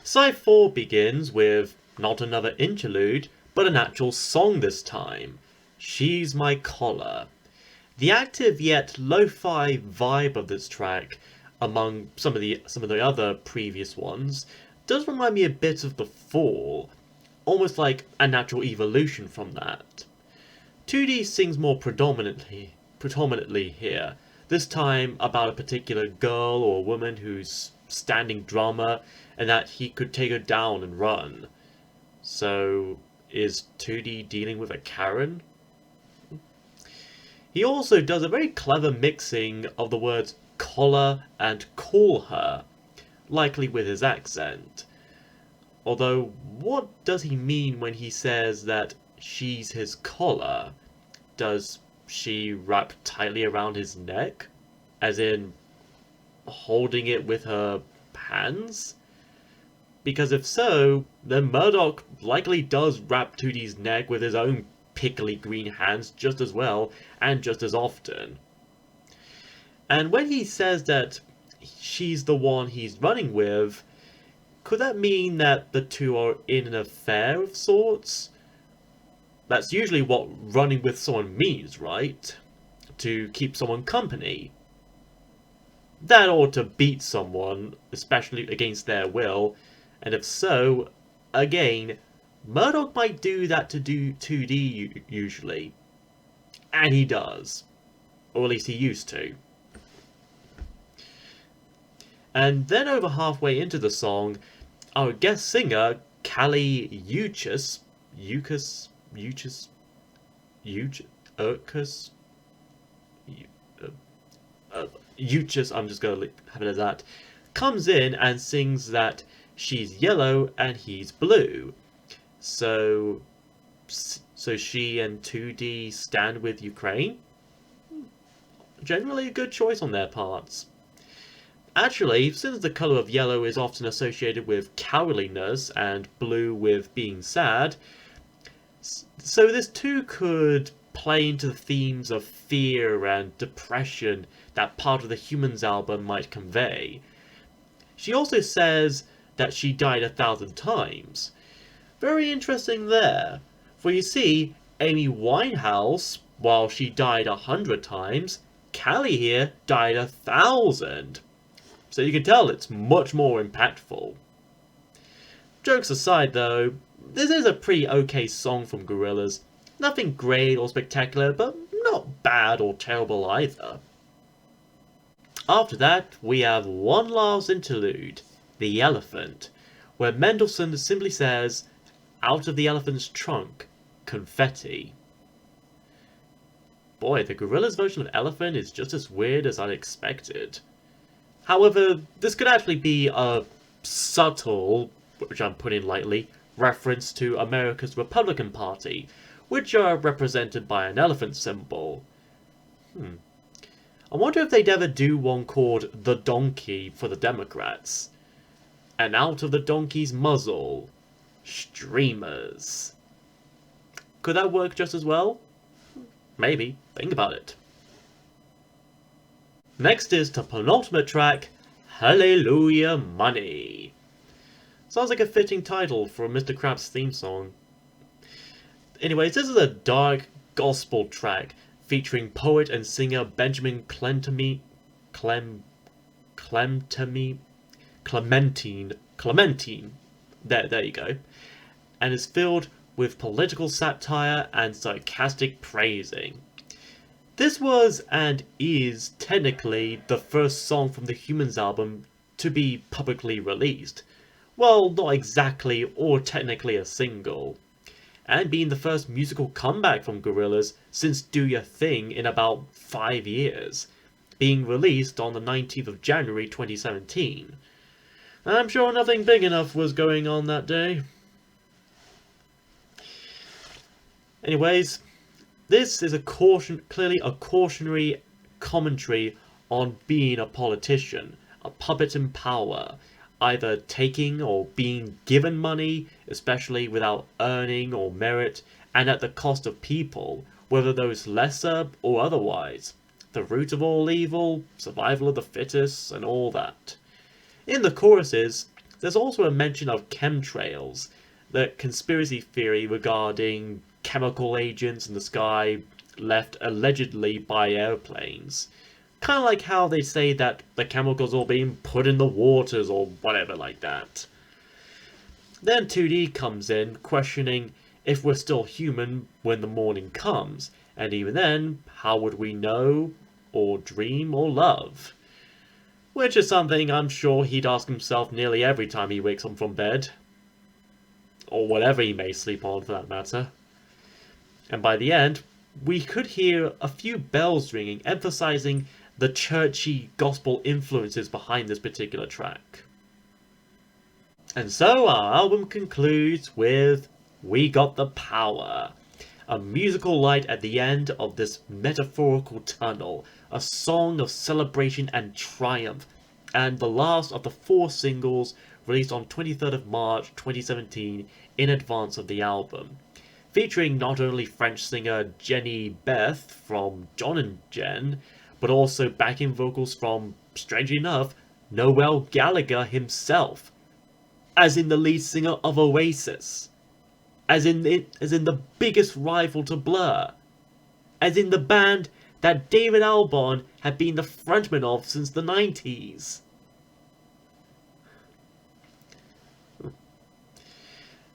Side 4 begins with not another interlude, but an actual song this time. She's My Collar. The active yet lo-fi vibe of this track, among some of the other previous ones, does remind me a bit of The Fall, almost like a natural evolution from that. 2D sings more predominantly here, this time about a particular girl or woman who's standing drama and that he could take her down and run. So, is 2D dealing with a Karen? He also does a very clever mixing of the words collar and call her, likely with his accent. Although, what does he mean when he says that she's his collar? Does she wrap tightly around his neck? As in, holding it with her hands? Because if so, then Murdoch likely does wrap 2D's neck with his own pickly green hands just as well, and just as often. And when he says that she's the one he's running with, could that mean that the two are in an affair of sorts? That's usually what running with someone means, right? To keep someone company. That ought to beat someone, especially against their will, and if so, again, Murdoch might do that to do 2D usually. And he does. Or at least he used to. And then over halfway into the song, our guest singer, Callie Uchis, I'm just going to have it as that, comes in and sings that she's yellow and he's blue. So she and 2D stand with Ukraine? Generally a good choice on their parts. Actually, since the colour of yellow is often associated with cowardliness and blue with being sad, so this too could play into the themes of fear and depression that part of the Humanz album might convey. She also says that she died 1,000 times. Very interesting there, for you see, Amy Winehouse, while she died 100 times, Callie here died 1,000. So you can tell it's much more impactful. Jokes aside though, this is a pretty okay song from Gorillaz. Nothing great or spectacular, but not bad or terrible either. After that, we have one last interlude, The Elephant, where Mendelssohn simply says, "Out of the elephant's trunk, confetti." Boy, the Gorillaz version of Elephant is just as weird as I'd expected. However, this could actually be a subtle, which I'm putting lightly, reference to America's Republican Party, which are represented by an elephant symbol. I wonder if they'd ever do one called The Donkey for the Democrats. And out of the donkey's muzzle, streamers. Could that work just as well? Maybe. Think about it. Next is the penultimate track, Hallelujah Money. Sounds like a fitting title for Mr. Krabs' theme song. Anyways, this is a dark gospel track featuring poet and singer Benjamin Clementine. There you go. And is filled with political satire and sarcastic praising. This was and is technically the first song from the Humanz album to be publicly released. Well, not exactly or technically a single. And being the first musical comeback from Gorillaz since Do Your Thing in about 5 years, being released on the 19th of January 2017. I'm sure nothing big enough was going on that day. Anyways, this is clearly a cautionary commentary on being a politician, a puppet in power, either taking or being given money, especially without earning or merit, and at the cost of people, whether those lesser or otherwise. The root of all evil, survival of the fittest, and all that. In the choruses, there's also a mention of chemtrails, the conspiracy theory regarding chemical agents in the sky left allegedly by airplanes. Kind of like how they say that the chemicals are being put in the waters or whatever like that. Then 2D comes in, questioning if we're still human when the morning comes, and even then, how would we know, or dream, or love? Which is something I'm sure he'd ask himself nearly every time he wakes up from bed. Or whatever he may sleep on, for that matter. And by the end, we could hear a few bells ringing, emphasizing the churchy gospel influences behind this particular track. And so our album concludes with We Got the Power, a musical light at the end of this metaphorical tunnel, a song of celebration and triumph, and the last of the 4 singles released on 23rd of March 2017 in advance of the album, featuring not only French singer Jenny Beth from John and Jen, but also backing vocals from, strangely enough, Noel Gallagher himself, as in the lead singer of Oasis, as in the biggest rival to Blur, as in the band that David Albarn had been the frontman of since the 90s.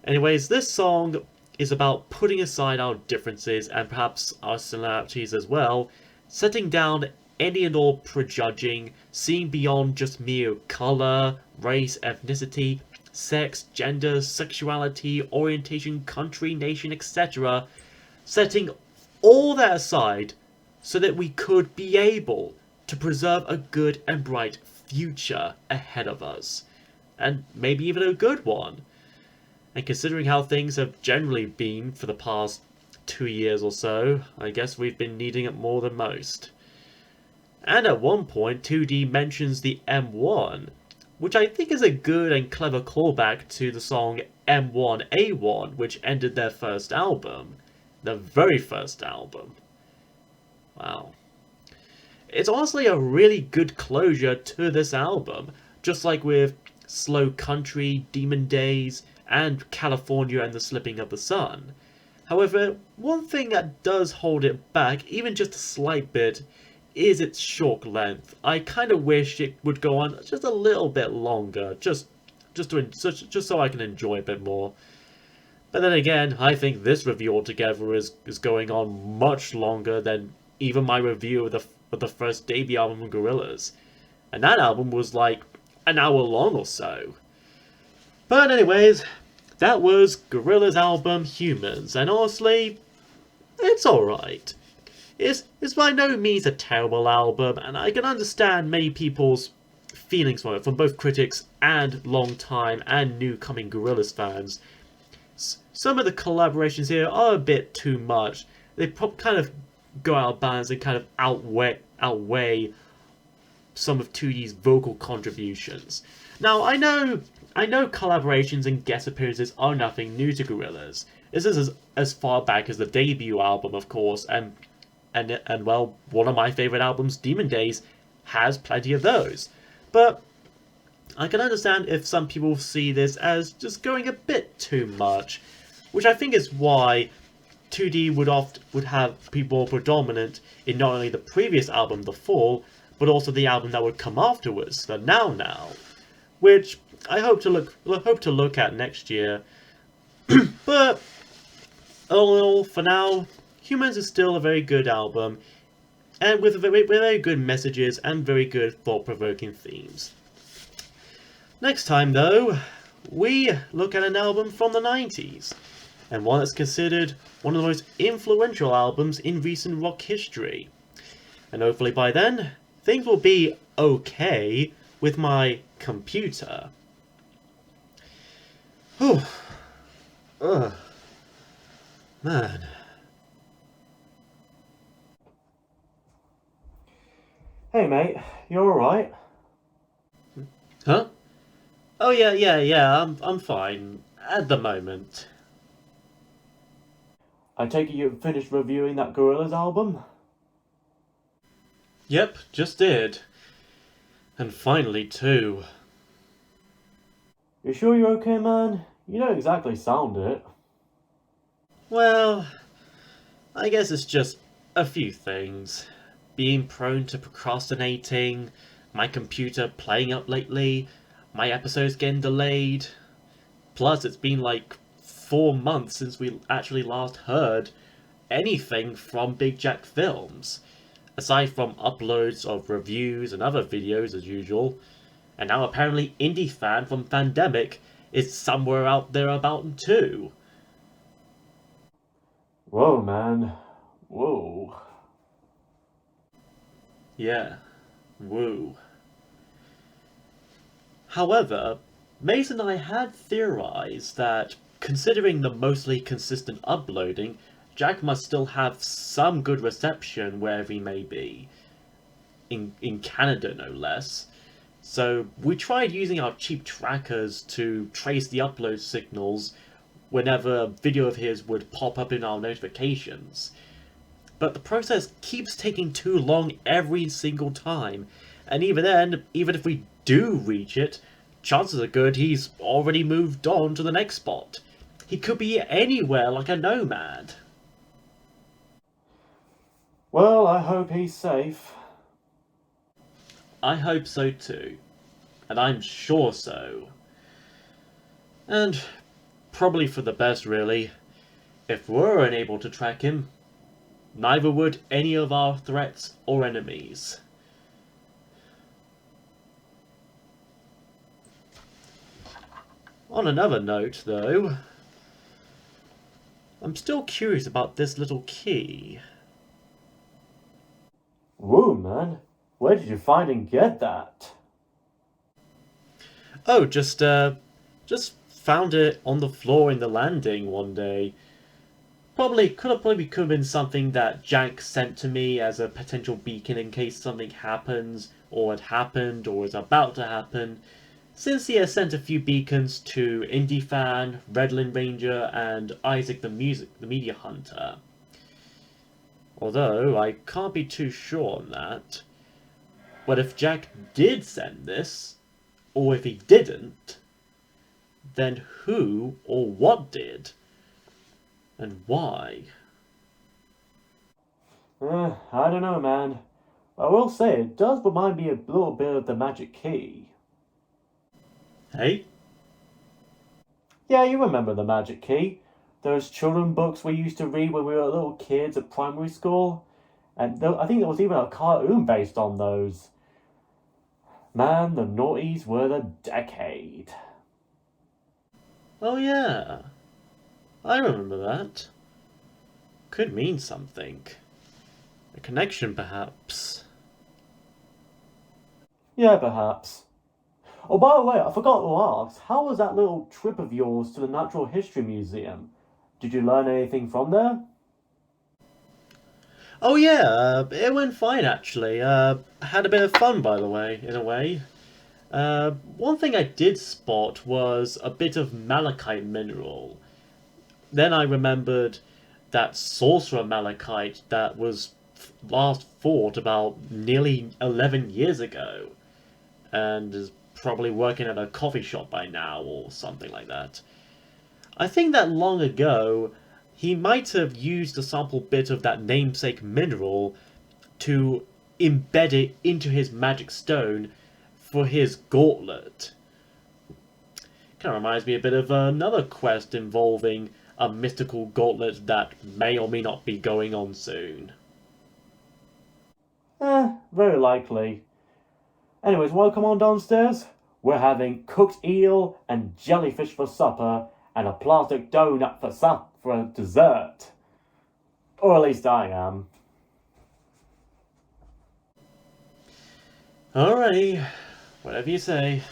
Anyways, this song is about putting aside our differences and perhaps our similarities as well, setting down any and all prejudging, seeing beyond just mere colour, race, ethnicity, sex, gender, sexuality, orientation, country, nation, etc., setting all that aside so that we could be able to preserve a good and bright future ahead of us, and maybe even a good one. And considering how things have generally been for the past 2 years or so, I guess we've been needing it more than most. And at one point, 2D mentions the M1, which I think is a good and clever callback to the song M1A1, which ended their first album. The very first album. Wow. It's honestly a really good closure to this album, just like with Slow Country, Demon Days, and California and the Slipping of the Sun. However, one thing that does hold it back, even just a slight bit, is its short length. I kind of wish it would go on just a little bit longer, just so I can enjoy a bit more. But then again, I think this review altogether is going on much longer than even my review of the first debut album of Gorillaz. And that album was like an hour long or so. But anyways, that was Gorillaz' album Humanz, and honestly, it's alright. It's by no means a terrible album, and I can understand many people's feelings for it, from both critics and long-time and new-coming Gorillaz fans. Some of the collaborations here are a bit too much. They kind of go out of balance and kind of outweigh some of 2D's vocal contributions. Now, I know collaborations and guest appearances are nothing new to Gorillaz. This is as far back as the debut album, of course, and well, one of my favourite albums, Demon Days, has plenty of those. But I can understand if some people see this as just going a bit too much, which I think is why 2D would have people predominant in not only the previous album, The Fall, but also the album that would come afterwards, the Now, which I hope to look at next year. But all in all, for now, Humanz is still a very good album, and with very good messages and very good thought-provoking themes. Next time, though, we look at an album from the 90s, and one that's considered one of the most influential albums in recent rock history. And hopefully by then, things will be okay with my computer. Whew. Ugh. Man. Hey mate, you alright? Huh? Oh yeah, I'm fine. At the moment. I take it you've finished reviewing that Gorillaz album? Yep, just did. And finally too. You sure you're okay, man? You don't exactly sound it. Well, I guess it's just a few things. Being prone to procrastinating, my computer playing up lately, my episodes getting delayed. Plus, it's been like 4 months since we actually last heard anything from Big Jack Films, aside from uploads of reviews and other videos as usual. And now apparently Indie Fan from Pandemic is somewhere out there about him too. Whoa, man. Whoa. Yeah, woo. However, Mason and I had theorized that, considering the mostly consistent uploading, Jack must still have some good reception wherever he may be. In Canada, no less. So we tried using our cheap trackers to trace the upload signals whenever a video of his would pop up in our notifications. But the process keeps taking too long every single time, and even then, even if we do reach it, chances are good he's already moved on to the next spot. He could be anywhere like a nomad. Well, I hope he's safe. I hope so too, and I'm sure so. And probably for the best, really. If we're unable to track him, neither would any of our threats or enemies. On another note, though, I'm still curious about this little key. Whoa, man. Where did you find and get that? Oh, just found it on the floor in the landing one day. Probably could have been something that Jack sent to me as a potential beacon in case something happens, or had happened, or is about to happen. Since he has sent a few beacons to Indie Fan, Redland Ranger, and Isaac the Media Hunter. Although I can't be too sure on that. But if Jack did send this, or if he didn't, then who or what did? And why? I don't know, man. I will say it does remind me a little bit of the magic key. Hey? Yeah, you remember the magic key? Those children books we used to read when we were little kids at primary school? And I think there was even a cartoon based on those. Man, the noughties were the decade. Oh yeah, I remember that. Could mean something. A connection, perhaps. Yeah, perhaps. Oh, by the way, I forgot to ask, how was that little trip of yours to the Natural History Museum? Did you learn anything from there? Oh yeah, it went fine actually. Had a bit of fun, by the way, in a way. One thing I did spot was a bit of malachite mineral. Then I remembered that sorcerer malachite that was last fought about nearly 11 years ago, and is probably working at a coffee shop by now or something like that. I think that long ago, he might have used a sample bit of that namesake mineral to embed it into his magic stone for his gauntlet. Kind of reminds me a bit of another quest involving a mystical gauntlet that may or may not be going on soon. Very likely. Anyways, wanna come on downstairs? We're having cooked eel and jellyfish for supper, and a plastic donut for dessert. Or at least I am. Alrighty, whatever you say.